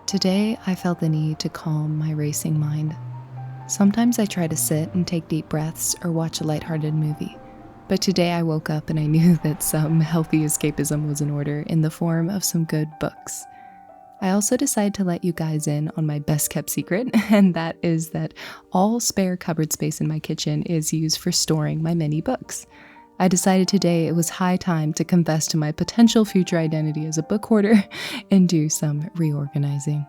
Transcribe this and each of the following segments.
Today, I felt the need to calm my racing mind. Sometimes I try to sit and take deep breaths or watch a lighthearted movie, but today I woke up and I knew that some healthy escapism was in order in the form of some good books. I also decided to let you guys in on my best kept secret, and that is that all spare cupboard space in my kitchen is used for storing my many books. I decided today it was high time to confess to my potential future identity as a book hoarder and do some reorganizing.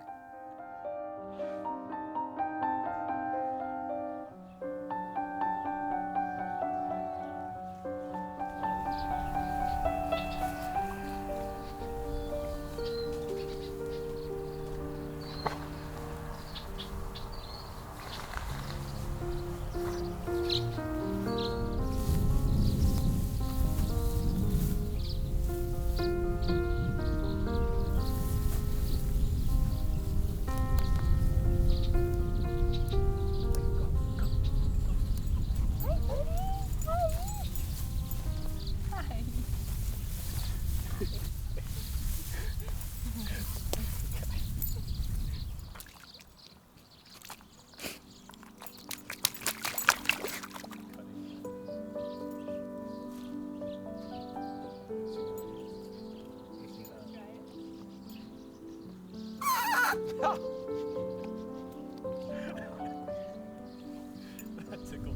That tickled.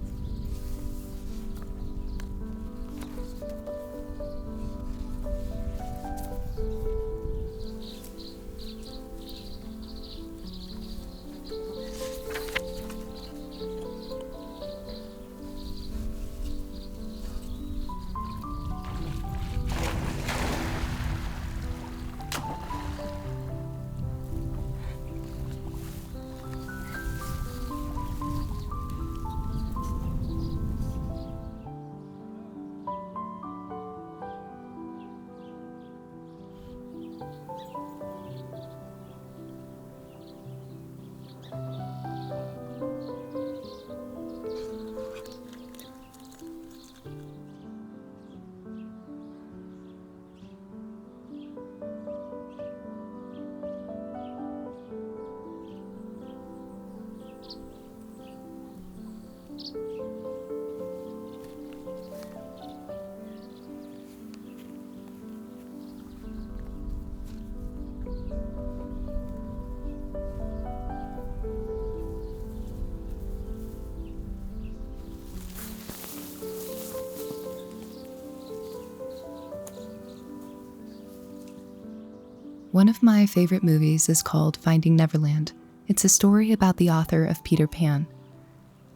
One of my favorite movies is called Finding Neverland. It's a story about the author of Peter Pan.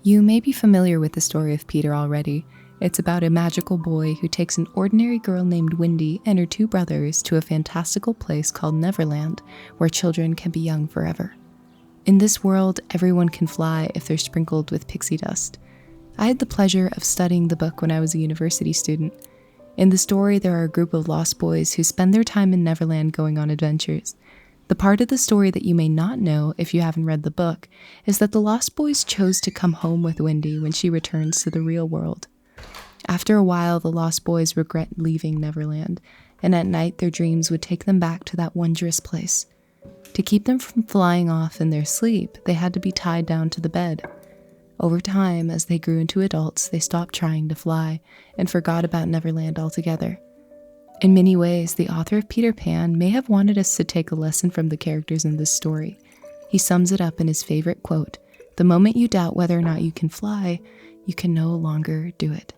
You may be familiar with the story of Peter already. It's about a magical boy who takes an ordinary girl named Wendy and her two brothers to a fantastical place called Neverland, where children can be young forever. In this world, everyone can fly if they're sprinkled with pixie dust. I had the pleasure of studying the book when I was a university student. In the story, there are a group of lost boys who spend their time in Neverland going on adventures. The part of the story that you may not know if you haven't read the book is that the lost boys chose to come home with Wendy when she returns to the real world. After a while, the lost boys regret leaving Neverland, and at night their dreams would take them back to that wondrous place. To keep them from flying off in their sleep, they had to be tied down to the bed. Over time, as they grew into adults, they stopped trying to fly and forgot about Neverland altogether. In many ways, the author of Peter Pan may have wanted us to take a lesson from the characters in this story. He sums it up in his favorite quote, "The moment you doubt whether or not you can fly, you can no longer do it."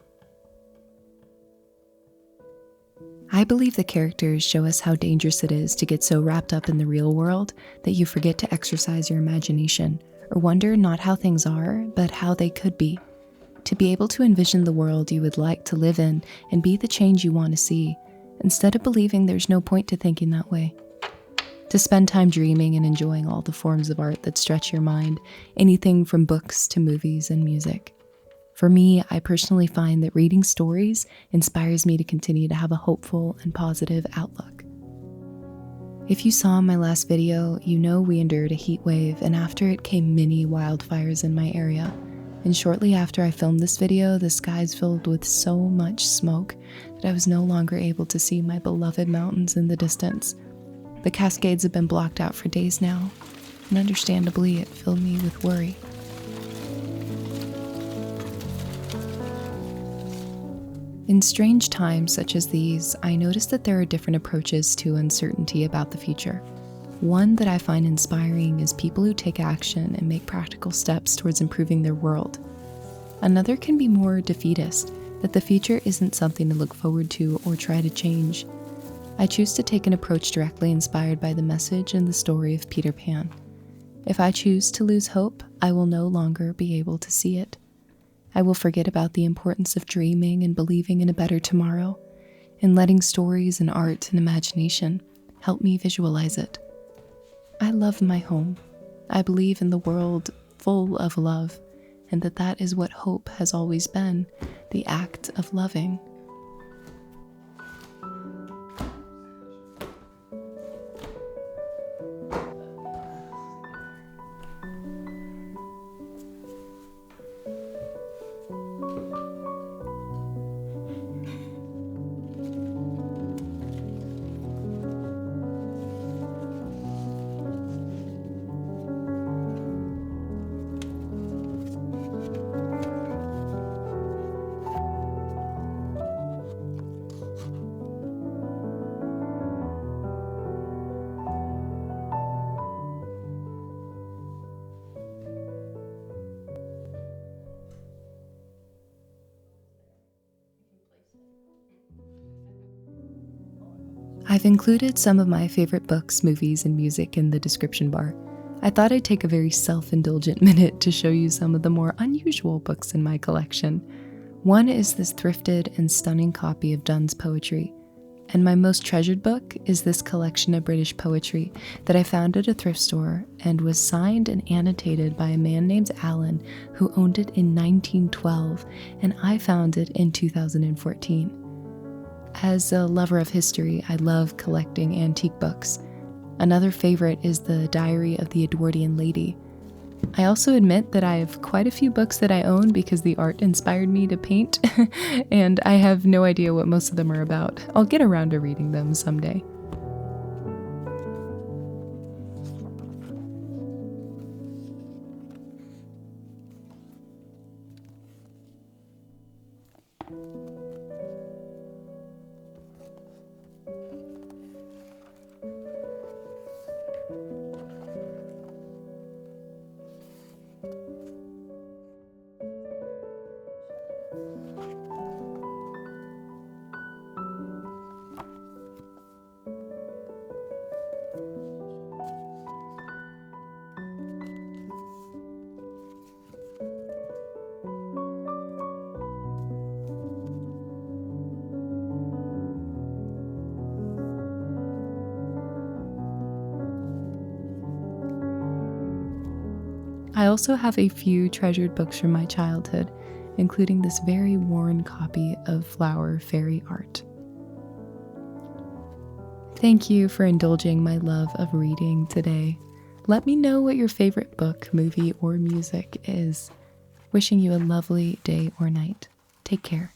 I believe the characters show us how dangerous it is to get so wrapped up in the real world that you forget to exercise your imagination, or wonder not how things are, but how they could be. To be able to envision the world you would like to live in and be the change you want to see, instead of believing there's no point to thinking that way. To spend time dreaming and enjoying all the forms of art that stretch your mind, anything from books to movies and music. For me, I personally find that reading stories inspires me to continue to have a hopeful and positive outlook. If you saw my last video, you know we endured a heat wave, and after it came many wildfires in my area. And shortly after I filmed this video, the skies filled with so much smoke that I was no longer able to see my beloved mountains in the distance. The Cascades have been blocked out for days now, and understandably it filled me with worry. In strange times such as these, I notice that there are different approaches to uncertainty about the future. One that I find inspiring is people who take action and make practical steps towards improving their world. Another can be more defeatist, that the future isn't something to look forward to or try to change. I choose to take an approach directly inspired by the message and the story of Peter Pan. If I choose to lose hope, I will no longer be able to see it. I will forget about the importance of dreaming and believing in a better tomorrow, and letting stories and art and imagination help me visualize it. I love my home. I believe in the world full of love, and that is what hope has always been, the act of loving. I've included some of my favorite books, movies, and music in the description bar. I thought I'd take a very self-indulgent minute to show you some of the more unusual books in my collection. One is this thrifted and stunning copy of Donne's poetry, and my most treasured book is this collection of British poetry that I found at a thrift store and was signed and annotated by a man named Alan who owned it in 1912, and I found it in 2014. As a lover of history, I love collecting antique books. Another favorite is the Diary of the Edwardian Lady. I also admit that I have quite a few books that I own because the art inspired me to paint, and I have no idea what most of them are about. I'll get around to reading them someday. I also have a few treasured books from my childhood, including this very worn copy of flower fairy art. Thank you for indulging my love of reading today. Let me know what your favorite book, movie, or music is. Wishing you a lovely day or night. Take care.